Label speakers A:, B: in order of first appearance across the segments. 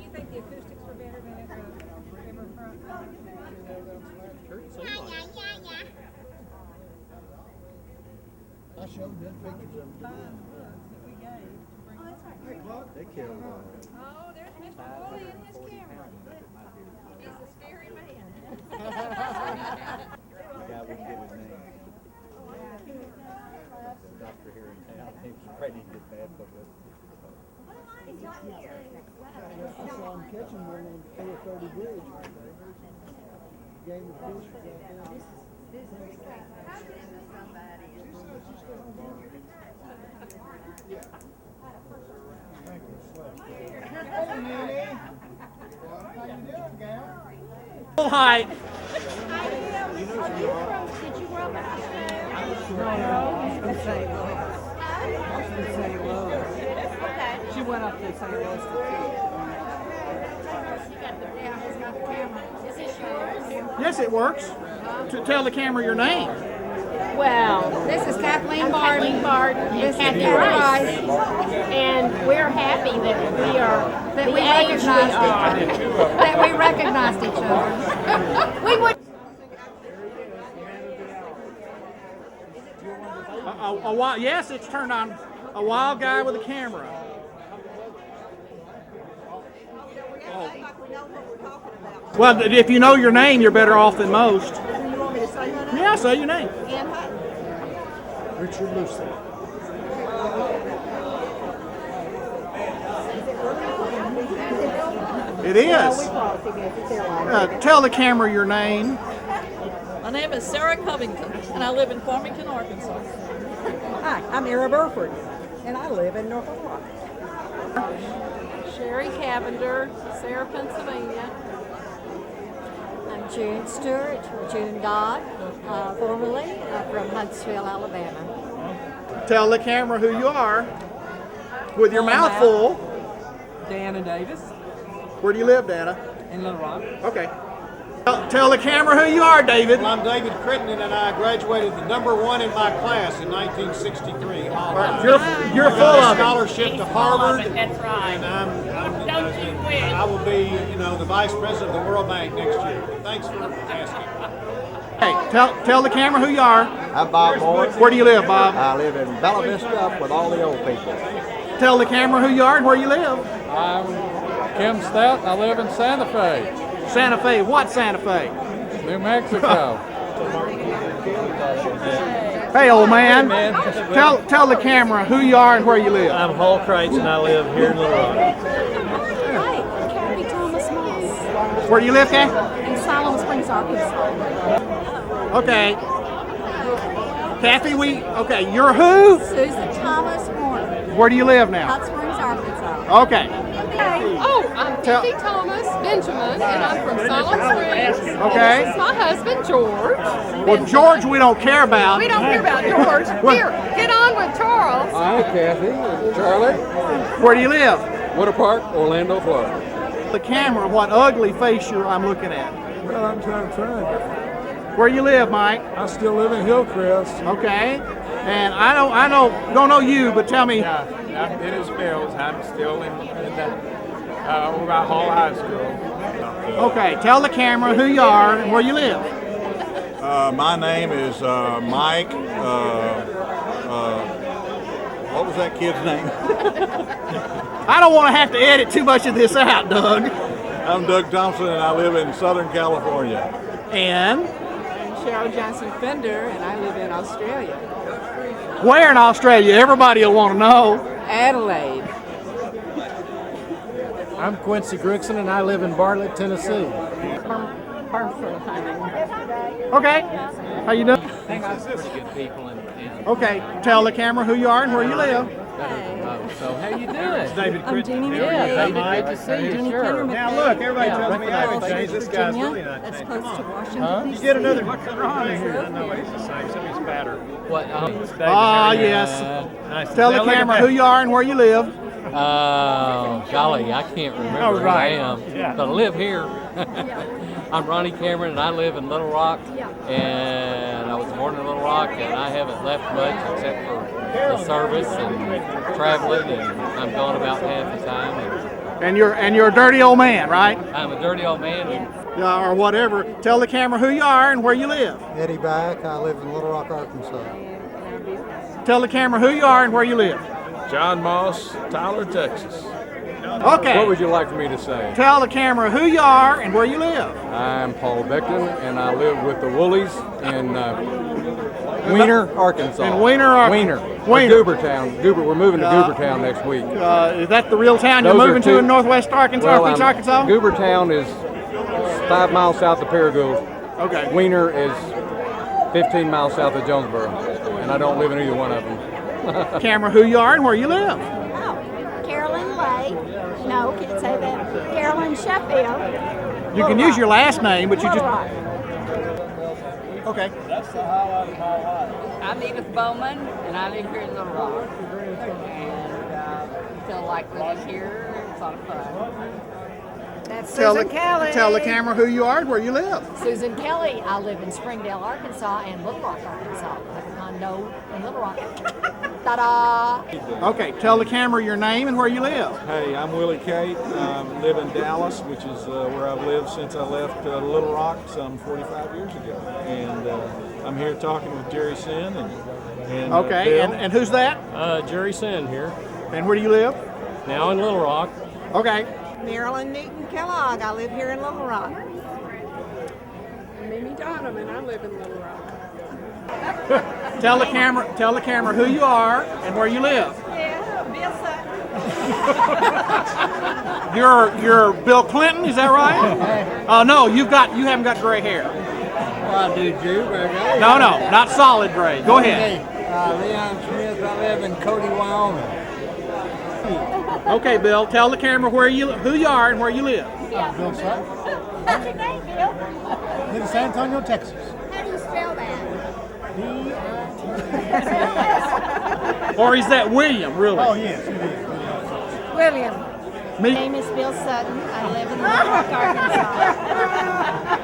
A: you think the acoustics were better than at the Riverfront?
B: I showed them pictures of them. They killed one.
A: Oh, there's Mr. Woolley and his camera. He's a scary man.
B: Yeah, we can get his name. Doctor here in town. He was afraid he'd get bad publicity. I saw him catching one on the 430 bridge. Game of fish was out there.
C: Full height.
D: Did you grow up in Australia? Okay.
E: She went up to St. Louis.
D: Is this yours?
C: Yes, it works. To tell the camera your name.
D: Well,
A: This is Kathleen
D: I'm
A: Barton.
D: Kathleen Barton and
A: This is
D: Kathy
A: Kathy
D: Rice. And we're happy that we are
A: That
D: the
A: we
D: age we
A: recognized
D: are.
A: That we recognized each other.
D: We would.
C: A wild, yes, it's turned on. A wild guy with a camera. Oh. Well, if you know your name, you're better off than most. Yeah, say your name.
B: Richard Lucy.
C: It is. Tell the camera your name.
F: My name is Sarah Covington, and I live in Farmington, Arkansas.
E: Hi, I'm Era Burford, and I live in North Little Rock.
F: Sherry Cavender, Sarah, Pennsylvania.
D: I'm June Stewart, June Dodd, formerly from Huntsville, Alabama.
C: Tell the camera who you are. With your mouth full.
E: Diana Davis
C: Where do you live, Dana?
E: in Little Rock.
C: Okay. Tell the camera who you are, David.
G: Well, I'm David Crittenden, and I graduated the #1 in my class in 1963.
C: You're full
G: a
C: of it.
G: scholarship to Harvard,
F: That's right.
G: and
F: Don't you wish?
G: I will be, the vice president of the World Bank next year. Thanks for asking.
C: Hey, tell the camera who you are.
B: I'm Bob Moore.
C: Where do you live, Bob?
B: I live in Bella Vista up with all the old people.
C: Tell the camera who you are and where you live.
H: I'm Kim Stout. I live in Santa Fe,
C: Santa Fe. What Santa Fe?
H: New Mexico.
C: Hey, old man. Tell the camera who you are and where you live.
G: I'm Hall Kreitz, and I live here in Little Rock.
D: Hi, Kathy Thomas Moss
C: Where do you live, Kathy?
D: in Siloam Springs, Arkansas.
C: Okay. Kathy, you're who?
D: Susan Thomas Horner,
C: Where do you live now?
D: Hot Springs, Arkansas.
C: Okay.
I: Oh, I'm
C: Tell-
I: Dixie Thomas Benjamin, and I'm from Silent Springs.
C: Okay.
I: And this is my husband, George.
C: Well, George, we don't care about.
I: We don't care about George. Here, get on with Charles.
H: Hi, Kathy. Charlie.
C: Where do you live?
H: Water Park, Orlando, Florida.
C: The camera, what ugly face I'm looking at.
H: Well, I'm trying.
C: Where you live, Mike?
H: I still live in Hillcrest.
C: Okay. And I don't know you, but tell me.
H: Yeah, I'm Dennis Mills. I'm still in over by Hall High School.
C: Okay, tell the camera who you are and where you live.
G: My name is Mike. What was that kid's name?
C: I don't want to have to edit too much of this out, Doug.
G: I'm Doug Thompson, and I live in Southern California.
C: And
E: I'm Cheryl Johnson Fender, and I live in Australia.
C: where in Australia? Everybody will want to know.
E: Adelaide.
H: I'm Quincy Grigson, and I live in Bartlett, Tennessee.
E: Burford, honey.
C: Okay. How you doing?
H: Pretty good people in
C: Okay. Tell the camera who you are and where you live.
H: So how you doing?
G: David
E: I'm Jeannie
H: Yeah,
E: McVeigh.
H: David, good to see you.
E: Jeannie
H: Sure.
E: Kenner
G: Now
E: McVeigh.
G: look, everybody tells me I
E: Falls,
G: haven't changed. This guy's
E: Virginia.
G: really not
E: That's
G: changed.
E: close
G: Come
E: to
G: on.
E: Washington,
G: You
E: D.C.
G: get another here. I know it's the same. Somebody's fatter.
H: What?
C: Ah, yes.
G: Nice.
C: Tell the camera who you are and where you live.
H: Golly, I can't remember
G: Oh,
H: who
G: right.
H: I am,
G: Yeah.
H: but I live here. I'm Ronnie Cameron, and I live in Little Rock, and I was born in Little Rock, and I haven't left much except for the service and traveling, and I'm gone about half the time. And
C: And you're a dirty old man, right?
H: I'm a dirty old man.
C: Or whatever. Tell the camera who you are and where you live.
B: Eddie Back. I live in Little Rock, Arkansas.
C: Tell the camera who you are and where you live.
J: John Moss, Tyler, Texas.
C: Okay.
J: What would you like for me to say?
C: Tell the camera who you are and where you live.
J: I'm Paul Beckton, and I live with the Woolies in Weiner, Arkansas.
C: In Weiner, Arkansas.
J: Weiner. Goobertown. We're moving to Goobertown next week.
C: Is that the real town
J: Those
C: you're
J: are
C: moving to in northwest Arkansas, East Arkansas?
J: Goobertown is 5 miles south of Paragould.
C: Okay.
J: Weiner is 15 miles south of Jonesboro, and I don't live in either one of them.
C: Camera who you are and where you live.
D: Carolyn Lay. No, can't say that. Carolyn Sheffield.
C: You can use your last name, but you just. Okay.
K: I'm Edith Bowman, and I live here in Little Rock. And feel like living here. It's a lot of fun.
D: That's
C: Tell
D: Susan Kelly.
C: Tell the camera who you are and where you live.
D: Susan Kelly. I live in Springdale, Arkansas, and Little Rock, Arkansas. I have a condo in Little Rock. Ta-da!
C: Okay. Tell the camera your name and where you live.
L: Hey, I'm Willie Kate. I live in Dallas, which is where I've lived since I left Little Rock some 45 years ago. And I'm here talking with Jerry Sin and
C: okay.
L: Bill.
C: And who's that?
J: Jerry Sin here.
C: And where do you live?
J: Now in Little Rock.
C: Okay.
E: Marilyn Newton Kellogg. I live here in Little Rock.
I: Mimi Donovan, I live in Little Rock.
C: Tell the camera who you are and where you live.
E: Yeah, Bill Sutton.
C: You're Bill Clinton, is that right? Oh no, you haven't got gray hair.
B: Well, I do too, but
C: No, not solid gray. Go ahead.
B: Leon Smith. I live in Cody, Wyoming.
C: Okay, Bill. Tell the camera who you are and where you live.
B: Bill Sutton.
D: What's your name, Bill?
B: Live in San Antonio, Texas.
D: How do you spell that?
C: Or is that William, really?
B: Oh, yes, it is.
D: William.
C: Me?
D: My name is Bill Sutton. I live in Little Rock,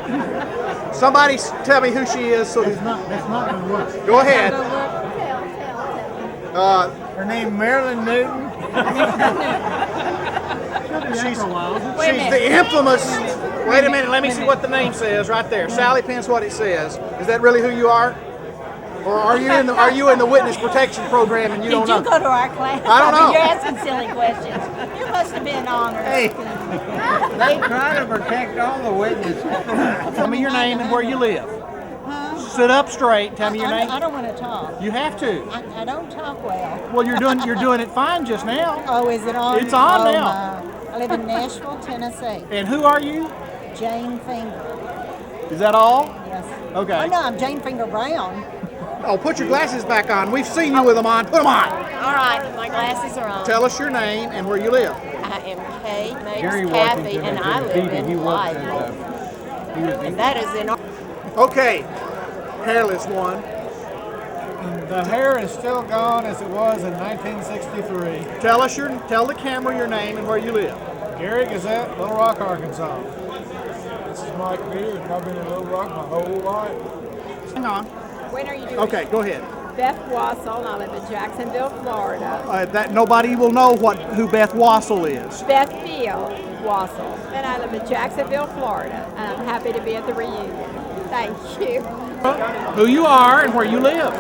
D: Arkansas.
C: Somebody tell me who she is. So
B: That's not going to work.
C: go ahead.
B: Her name Marilyn Newton.
C: She's the infamous. Wait a minute. Let me see what the name says right there. Sally Pence. What it says. Is that really who you are? Or are you in the witness protection program and you don't know?
D: Did you go to our class?
C: I don't know.
D: You're asking silly questions. You must have been honored.
B: Hey, they try to protect all the witnesses.
C: Tell me your name and where you live. Sit up straight. Tell me your name.
E: I don't want to talk.
C: You have to.
E: I don't talk well.
C: Well, you're doing it fine just now.
E: Oh, is it on?
C: It's on
E: Oh,
C: now.
E: my. I live in Nashville, Tennessee.
C: And who are you?
E: Jane Finger.
C: Is that all?
E: Yes.
C: Okay.
E: Oh, no, I'm Jane Finger Brown.
C: Oh, put your glasses back on. We've seen you with them on. Put them on.
D: All right, my glasses are on.
C: Tell us your name and where you live.
D: I am Kay Mates Kathy, and I live in Lively. And that is in.
C: Okay, hairless one.
B: The hair is still gone as it was in 1963.
C: Tell the camera your name and where you live.
B: Gary Gazette, Little Rock, Arkansas. This is Mike Peters, and I've been in Little Rock my whole life.
C: Hang on.
I: When are you doing?
C: Okay, go ahead.
I: Beth Wassel, and I live in Jacksonville, Florida.
C: That nobody will know who Beth Wassel is.
I: Beth Field Wassel, and I live in Jacksonville, Florida. And I'm happy to be at the reunion. Thank you.
C: Who you are and where you live.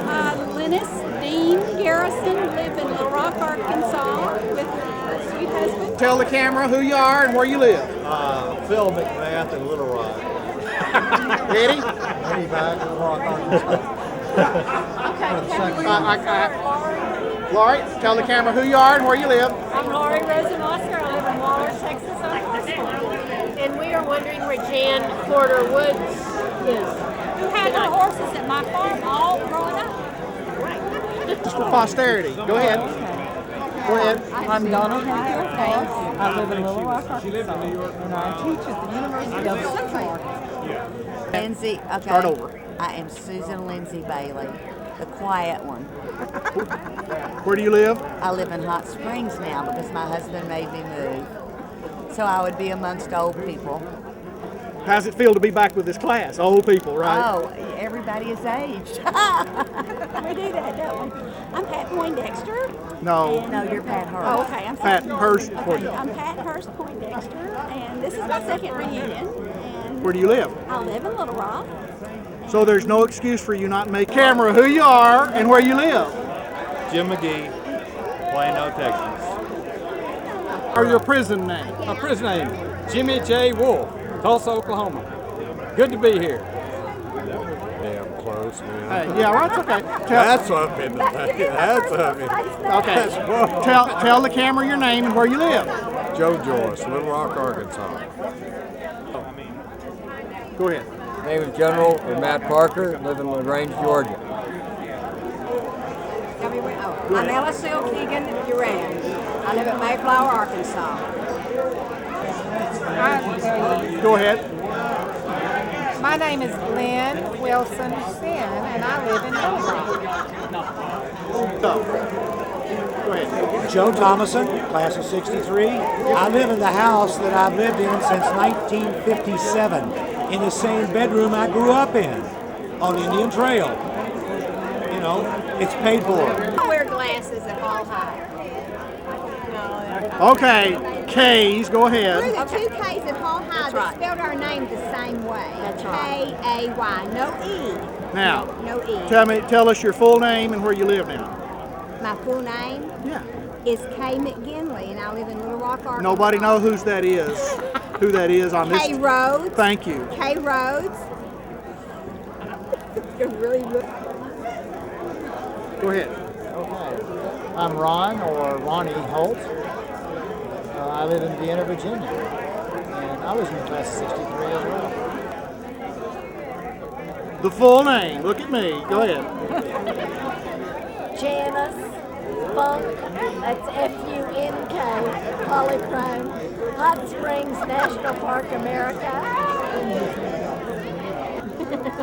I: Linus Dean Garrison, live in Little Rock, Arkansas, with my sweet husband.
C: Tell the camera who you are and where you live.
G: Phil McMath in Little Rock.
C: Eddie?
B: Eddie Back, Little Rock, Arkansas.
C: Laurie, tell the camera who you are and where you live.
D: I'm Laurie Rosenwasser. I live in Waller, Texas. And we are wondering where Jan Porter Woods is.
K: Who had the horses at my farm all growing up?
C: Just for posterity. Go ahead. Go ahead.
E: I'm Donna Hayfield Faith. I live in Little Rock, Arkansas. And I teach at the University of Central Arkansas.
K: Lindsay, okay.
C: Start over.
K: I am Susan Lindsay Bailey, the quiet one.
C: Where do you live?
K: I live in Hot Springs now because my husband made me move. So I would be amongst old people.
C: How's it feel to be back with this class? Old people, right?
E: Oh, everybody is aged.
I: We do that, don't we? I'm Pat Poindexter.
C: No.
E: No, you're Pat Hurst.
I: Oh, okay. I'm
C: Pat Hurst
I: Okay,
C: Poindexter.
I: I'm Pat Hurst Poindexter, and this is my second reunion. And
C: Where do you live?
I: I live in Little Rock.
C: So there's no excuse for you not making camera who you are and where you live.
M: Jim McGee, Plano, Texas.
C: Or your prison name.
H: My prison name, Jimmy J. Wolf, Tulsa, Oklahoma. Good to be here.
J: Damn close, man.
C: Hey, yeah, well, that's okay.
J: That's up in the That's up in
C: Okay. Tell the camera your name and where you live.
J: Joe Joyce, Little Rock, Arkansas.
C: Go ahead.
N: Name is General Matt Parker, live in LaGrange, Georgia.
O: I'm Elisel Keegan Duran. I live in Mayflower, Arkansas.
C: Go ahead.
E: My name is Lynn Wilson Sin, and I live in Little Rock.
C: Go ahead.
G: Joe Thomason, class of 63. I live in the house that I've lived in since 1957, in the same bedroom I grew up in, on Indian Trail. You know, it's paid for.
I: I wear glasses at Hall High.
C: Okay, K's, go ahead.
I: We're the two K's at Hall High that spelled our name the same way.
O: That's right.
I: K-A-Y, no E.
C: Now,
I: No E.
C: tell us your full name and where you live now.
I: My full name is Kay McGinley, and I live in Little Rock, Arkansas.
C: Nobody knows who that is on this.
I: Kay Rhodes.
C: Thank you.
I: Kay Rhodes.
C: Go ahead.
P: Okay. I'm Ron, or Ronnie Holt. I live in Vienna, Virginia. And I was in class of 63 as well.
C: The full name. Look at me. Go ahead.
D: Janice Funk, that's F-U-N-K, Polychrome, Hot Springs National Park, America.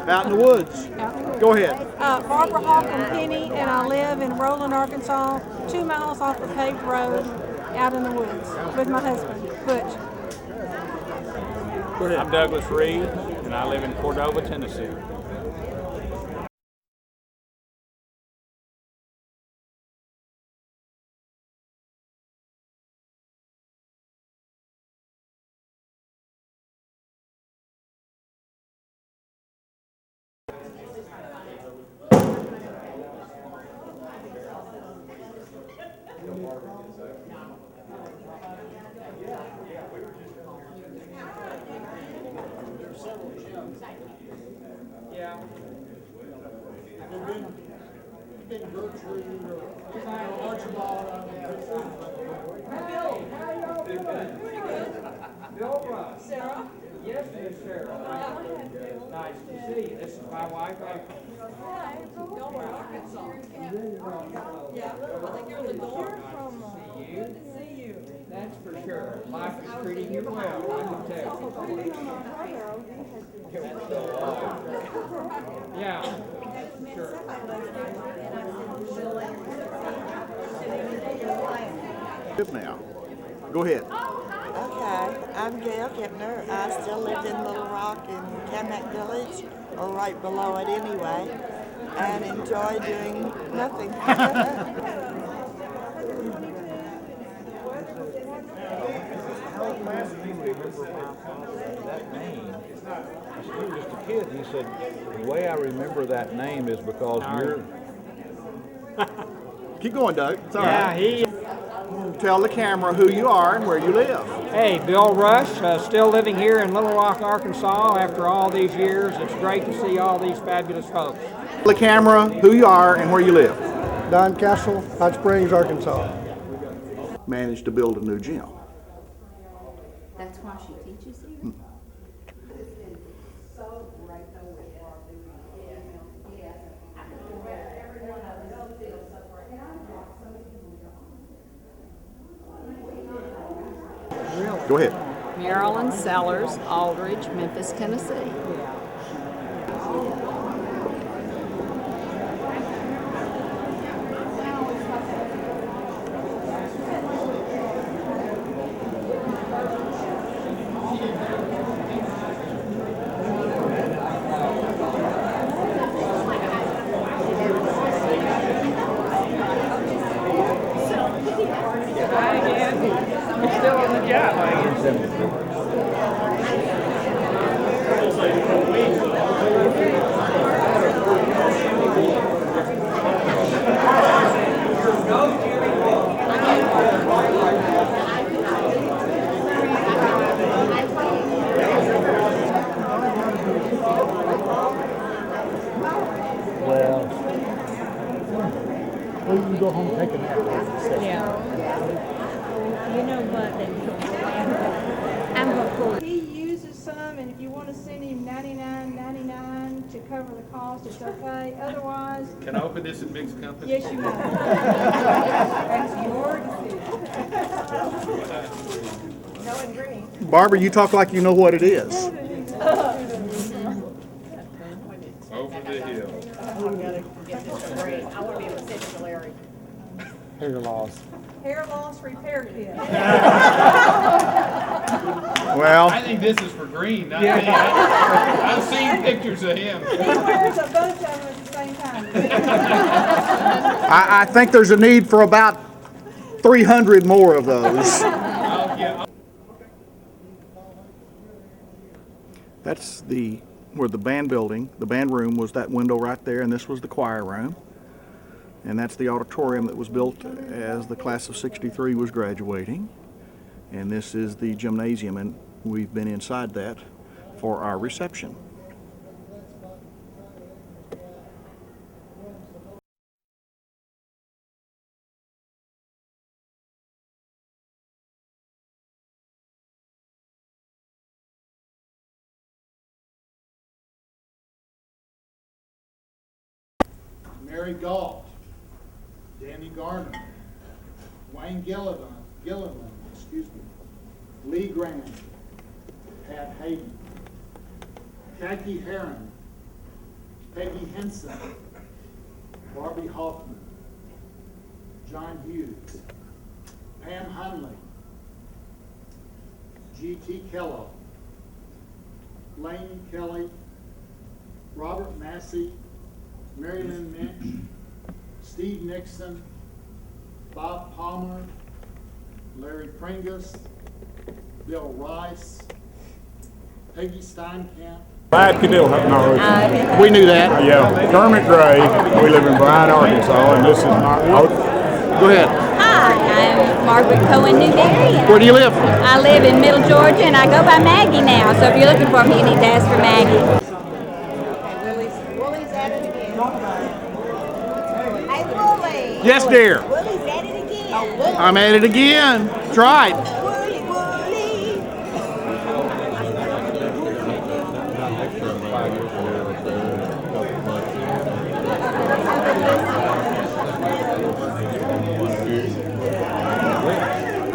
C: Out in the woods. Go ahead.
E: Barbara Hawthorne Penny, and I live in Roland, Arkansas, 2 miles off the paved road, out in the woods, with my husband, Butch.
C: Go ahead.
L: I'm Douglas Reed, and I live in Cordova, Tennessee.
B: Yeah. Been Gertrude or Archibald.
Q: Bill, how are y'all doing? Bill Russ. Sarah? Yes, Miss Sarah. Nice to see you. This is my wife, April.
F: Hi, y'all are Arkansas. Yeah, I think you're the door.
Q: See you. Good to see you. That's for sure. Life is treating you well, I can tell. Yeah, sure.
C: Good now. Go ahead.
R: Okay, I'm Gail Kipner. I still lived in Little Rock in Kamak Village, or right below it anyway, and enjoy doing nothing.
S: That name. I was just a kid. He said, the way I remember that name is because you're.
C: Keep going, Doug. It's all
Q: Yeah,
C: right. Tell the camera who you are and where you live.
Q: Hey, Bill Rush, still living here in Little Rock, Arkansas after all these years. It's great to see all these fabulous folks.
C: Tell the camera who you are and where you live.
B: Don Castle, Hot Springs, Arkansas.
C: Managed to build a new gym.
O: That's why she teaches here?
C: Go ahead.
O: Marilyn Sellers, Aldridge, Memphis, Tennessee.
P: Well, you can go home and take a nap.
E: Yeah. You know what? I'm going to pull it. He uses some, and if you want to send him $99.99 to cover the cost, it's okay. Otherwise,
L: Can I open this in mixed company?
E: yes, you may. That's your decision. No and green.
C: Barbara, you talk like you know what it is.
L: Over the hill.
P: Hair loss.
E: Hair loss repair kit.
C: Well,
L: I think this is for Green, not me. I've seen pictures of him.
E: He wears a bunch of them at the same time.
C: I think there's a need for about 300 more of those. That's where the band building, the band room was that window right there, and this was the choir room. And that's the auditorium that was built as the class of '63 was graduating. And this is the gymnasium, and we've been inside that for our reception. Mary Galt, Danny Garner, Wayne Gilliland, Lee Graham, Pat Hayden, Jackie Heron, Peggy Henson, Barbie Hoffman, John Hughes, Pam Hunley, G.T. Kellogg, Lane Kelly, Robert Massey, Mary Lynn Minch, Steve Nixon, Bob Palmer, Larry Pringus, Bill Rice, Peggy Steinkamp.
J: Brad Cadill, no,
C: We knew that.
J: yeah, Kermit Gray. We live in Bryan, Arkansas, and this is my.
C: Go ahead.
T: Hi, I'm Margaret Cohen Newberry.
C: Where do you live?
T: I live in Middle Georgia, and I go by Maggie now. So if you're looking for me, you need to ask for Maggie.
O: Willie's at it again. Hey, Willie.
C: Yes, dear.
O: Willie's at it again.
C: I'm at it again. That's right.
O: Willie, Willie.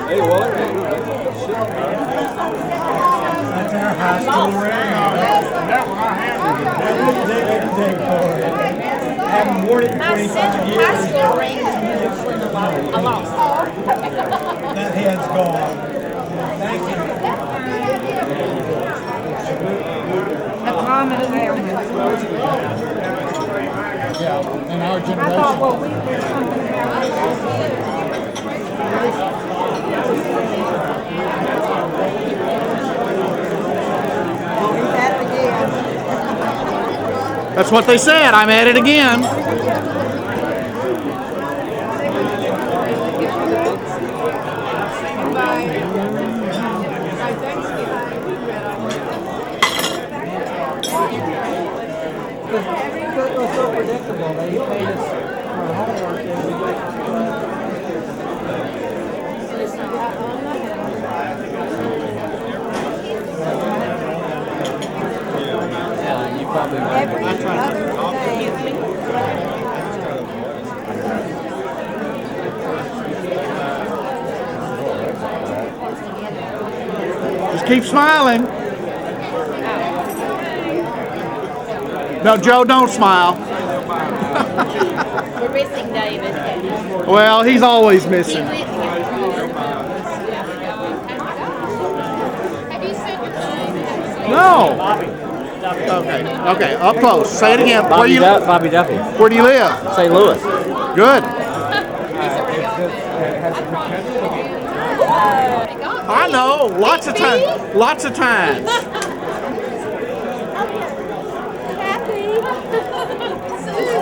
N: Hey, Wally.
B: That's our high school ring. That one I have. I haven't worn it in 25 years.
O: High school ring is a loss.
B: That head's gone. Thank you.
E: A common ailment.
P: Yeah, in our
E: I
P: generation.
E: thought, well, we did something about
C: That's what they said. I'm at it again.
B: It was so predictable. They paid us for homework and we
H: Yeah, you probably
O: Every other day.
C: Just keep smiling. No, Joe, don't smile.
D: We're missing David.
C: Well, he's always missing.
D: Have you said your name?
C: No. Okay. Okay. Up close. Say it again. Where you?
H: Bobby Duffy.
C: Where do you live?
H: St. Louis.
C: Good.
D: He's already got
C: I know, lots of times. Lots of times.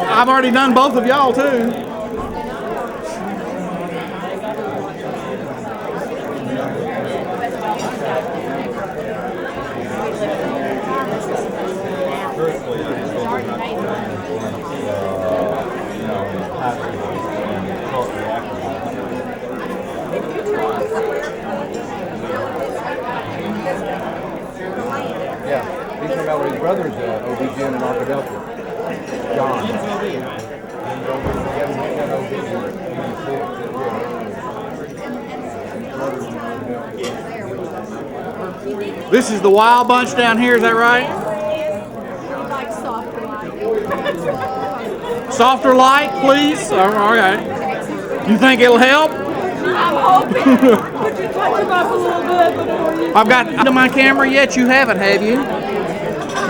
C: I've already done both of y'all too.
S: Yeah, he's from Melody. His brother's OB-GYN in Arkadelphia. John.
C: This is the Wild Bunch down here, is that right? Softer light, please. Okay. You think it'll help?
F: I'm hoping. Would you touch him up a little bit before you?
C: I've got to my camera yet. You haven't, have you?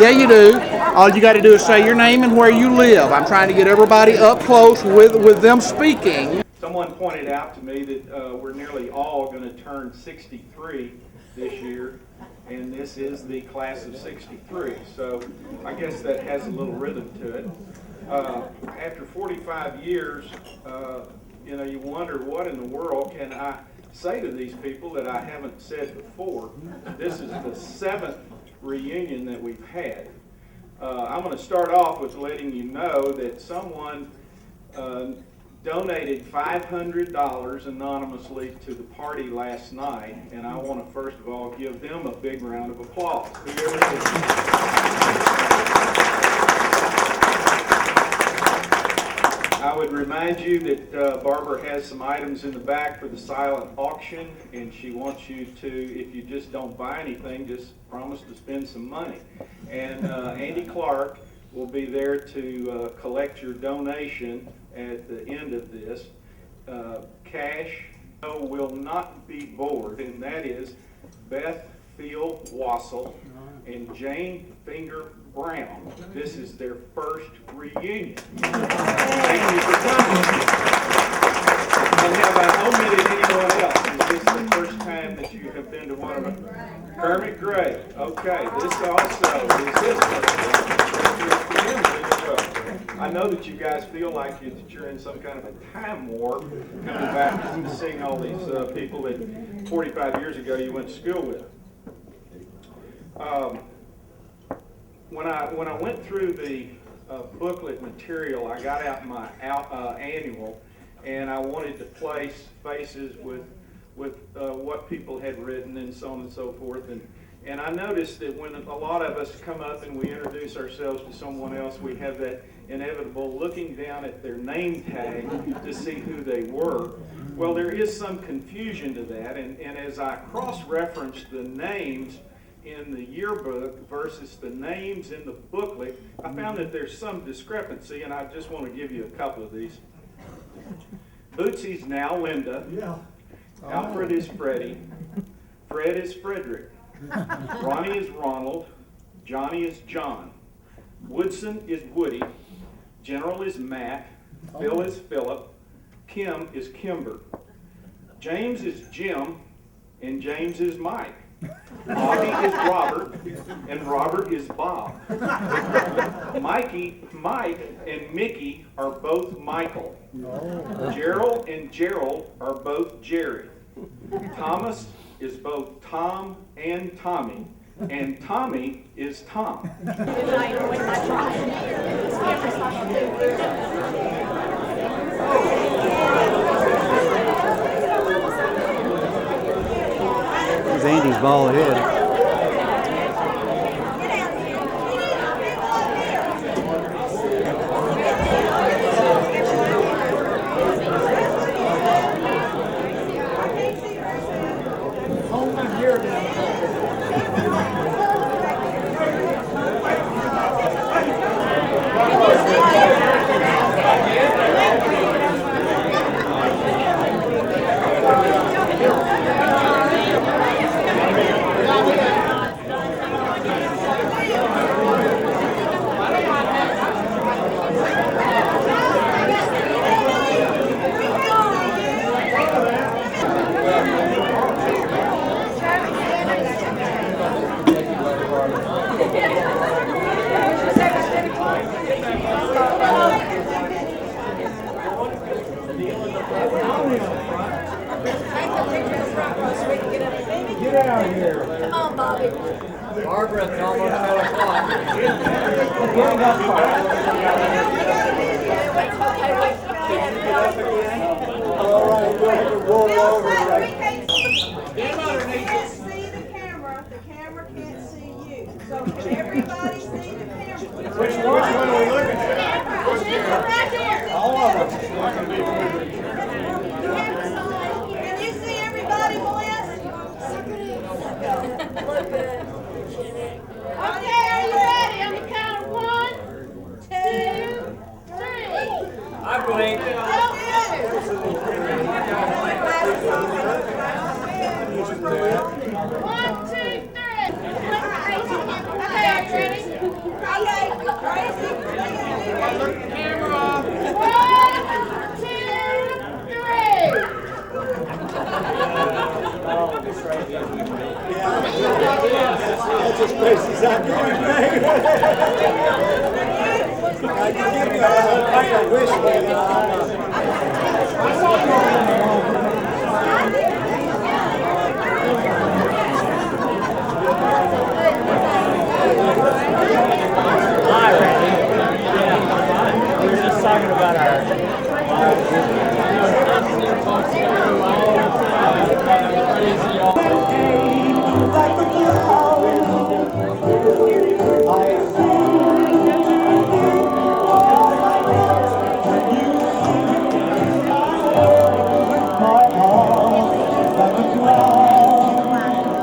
C: Yeah, you do. All you got to do is say your name and where you live. I'm trying to get everybody up close with them speaking.
L: Someone pointed out to me that we're nearly all going to turn 63 this year, and this is the class of 63. So I guess that has a little rhythm to it. After 45 years, you know, you wonder what in the world can I say to these people that I haven't said before. This is the 7th reunion that we've had. I'm going to start off with letting you know that someone donated $500 anonymously to the party last night, and I want to first of all give them a big round of applause. I would remind you that Barbara has some items in the back for the silent auction, and she wants you to, if you just don't buy anything, just promise to spend some money. And Andy Clark will be there to collect your donation at the end of this. Cash will not be bored, and that is Beth Field Wassel and Jane Finger Brown. This is their first reunion. Thank you for coming. And have I omitted anyone else? Is this the first time that you have been to one of them? Kermit Gray. Okay, this also is his first. I know that you guys feel like that you're in some kind of a time warp coming back and seeing all these people that 45 years ago you went to school with. When I went through the booklet material, I got out my annual, and I wanted to place faces with what people had written and so on and so forth. And I noticed that when a lot of us come up and we introduce ourselves to someone else, we have that inevitable looking down at their name tag to see who they were. Well, there is some confusion to that, and as I cross-referenced the names in the yearbook versus the names in the booklet, I found that there's some discrepancy, and I just want to give you a couple of these. Bootsy's now Linda. Yeah. Alfred is Freddie. Fred is Frederick. Ronnie is Ronald. Johnny is John. Woodson is Woody. General is Matt. Phil is Philip. Kim is Kimber. James is Jim, and James is Mike. Bobby is Robert, and Robert is Bob. Mike, and Mickey are both Michael. Gerald and Gerald are both Jerry. Thomas is both Tom and Tommy, and Tommy is Tom.
U: There's Andy's bald head.
Q: down here.
F: Come on, Bobby.
H: Barbara, it's almost 10 o'clock.
Q: Get that
G: All right, we'll have to roll over.
E: Can't see the camera. The camera can't see you. So can everybody see the camera?
Q: Which one are we looking at?
E: Right here.
Q: All of them.
E: Can you see everybody, Melissa? Okay, are you ready? On the count of 1, 2, 3.
Q: I blink.
E: One, two, three. Okay, are you ready? Okay, crazy.
Q: Look the camera off.
E: 1, 2, 3.
G: That's as crazy as I can. I can give you a pint of whiskey.
Q: Hi, Randy. Yeah, we were just talking about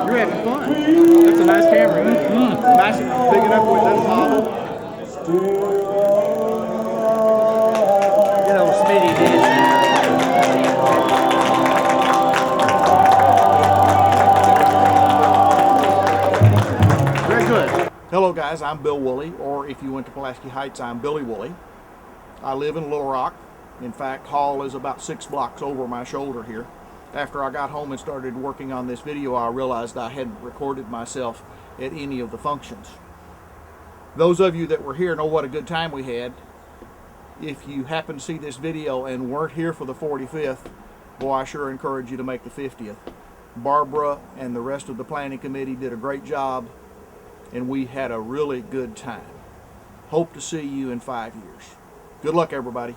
C: You're having fun. That's a nice camera. Nice and big enough with that model.
U: Get old Smitty
C: Very good. Hello guys, I'm Bill Woolley, or if you went to Pulaski Heights, I'm Billy Woolley. I live in Little Rock. In fact, Hall is about 6 blocks over my shoulder here. After I got home and started working on this video, I realized I hadn't recorded myself at any of the functions. Those of you that were here know what a good time we had. If you happen to see this video and weren't here for the 45th, boy, I sure encourage you to make the 50th. Barbara and the rest of the planning committee did a great job, and we had a really good time. Hope to see you in 5 years. Good luck, everybody.